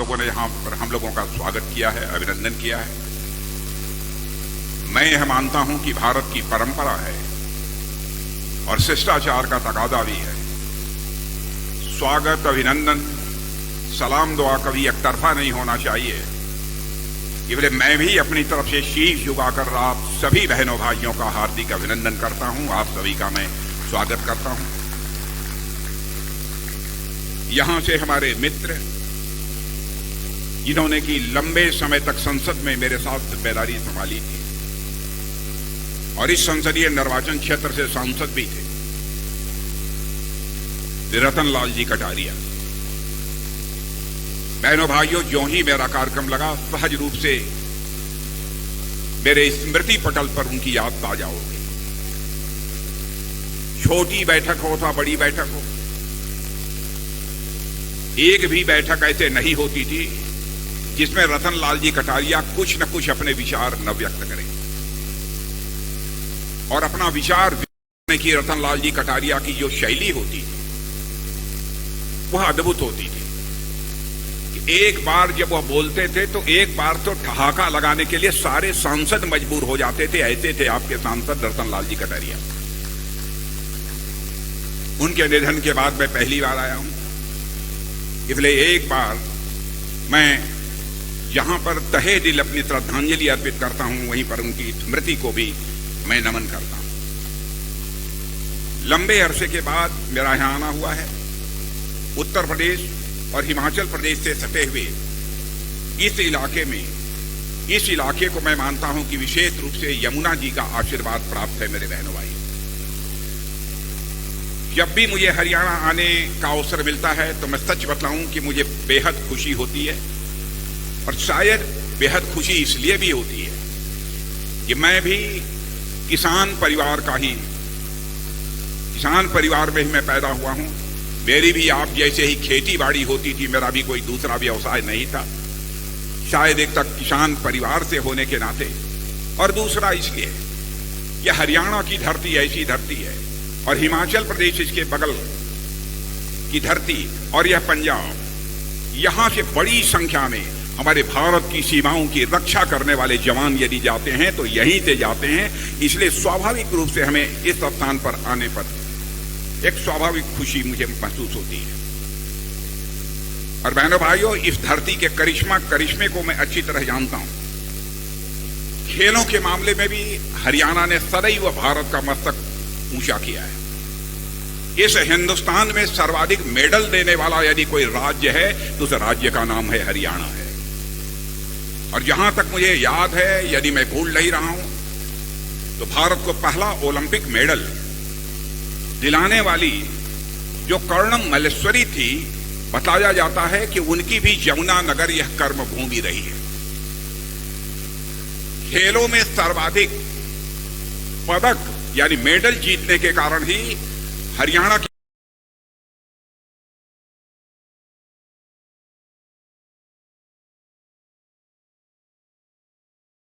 लोगों ने यहाँ पर हम लोगों का स्वागत किया है, अभिनंदन किया है। मैं यह मानता हूं कि भारत की परंपरा है और शिष्टाचार का तकाजा भी है। स्वागत, अभिनंदन, सलाम दुआ कभी एकतरफा नहीं होना चाहिए। इसलिए मैं भी अपनी तरफ से शीश झुकाकर आप सभी बहनों भाइयों का हार्दिक अभिनंदन करता हूं। आप सभी का मैं स्वागत करता हूं। यहां से हमारे मित्र जिन्होंने की लंबे समय तक संसद में मेरे साथ जिम्मेदारी संभाली थी और इस संसदीय निर्वाचन क्षेत्र से सांसद भी थे, रतन लाल जी कटारिया। बहनों भाइयों, जो ही मेरा कार्यक्रम लगा, सहज रूप से मेरे स्मृति पटल पर उनकी याद ताजा हो गई। छोटी बैठक हो था बड़ी बैठक हो, एक भी बैठक ऐसे नहीं होती थी जिसमें रतन लाल जी कटारिया कुछ न कुछ अपने विचार न व्यक्त करें। और अपना विचार व्यक्त की रतन लाल जी कटारिया की जो शैली होती थी वह अद्भुत होती थी कि एक बार जब वह बोलते थे तो एक बार तो ठहाका लगाने के लिए सारे सांसद मजबूर हो जाते थे। ऐसे थे आपके सांसद रतन लाल जी कटारिया। उनके निधन के बाद मैं पहली बार आया हूं, इसलिए एक बार मैं जहां पर तहे दिल अपनी श्रद्धांजलि अर्पित करता हूं, वहीं पर उनकी स्मृति को भी मैं नमन करता हूं। लंबे अरसे के बाद मेरा यहां आना हुआ है। उत्तर प्रदेश और हिमाचल प्रदेश से सटे हुए इस इलाके को मैं मानता हूं कि विशेष रूप से यमुना जी का आशीर्वाद प्राप्त है। मेरे बहनों भाई, जब भी मुझे हरियाणा आने का अवसर मिलता है तो मैं सच बताऊं कि मुझे बेहद खुशी होती है। और शायद बेहद खुशी इसलिए भी होती है कि मैं भी किसान परिवार में ही मैं पैदा हुआ हूं। मेरी भी आप जैसे ही खेती बाड़ी होती थी, मेरा भी कोई दूसरा व्यवसाय नहीं था। शायद एक तक किसान परिवार से होने के नाते, और दूसरा इसलिए यह हरियाणा की धरती ऐसी धरती है और हिमाचल प्रदेश इसके बगल की धरती, और यह पंजाब, यहां से बड़ी संख्या में हमारे भारत की सीमाओं की रक्षा करने वाले जवान यदि जाते हैं तो यहीं से जाते हैं। इसलिए स्वाभाविक रूप से हमें इस स्थान पर आने पर एक स्वाभाविक खुशी मुझे महसूस होती है। और बहनों भाइयों, इस धरती के करिश्मे को मैं अच्छी तरह जानता हूं। खेलों के मामले में भी हरियाणा ने सदैव भारत का मस्तक ऊंचा किया है। इस हिंदुस्तान में सर्वाधिक मेडल देने वाला यदि कोई राज्य है तो उस राज्य का नाम है हरियाणा है। और जहां तक मुझे याद है, यदि मैं भूल नहीं रहा हूं, तो भारत को पहला ओलंपिक मेडल दिलाने वाली जो कर्णम मल्लेश्वरी थी, बताया जाता है कि उनकी भी यमुना नगर यह कर्मभूमि रही है। खेलों में सर्वाधिक पदक यानी मेडल जीतने के कारण ही हरियाणा की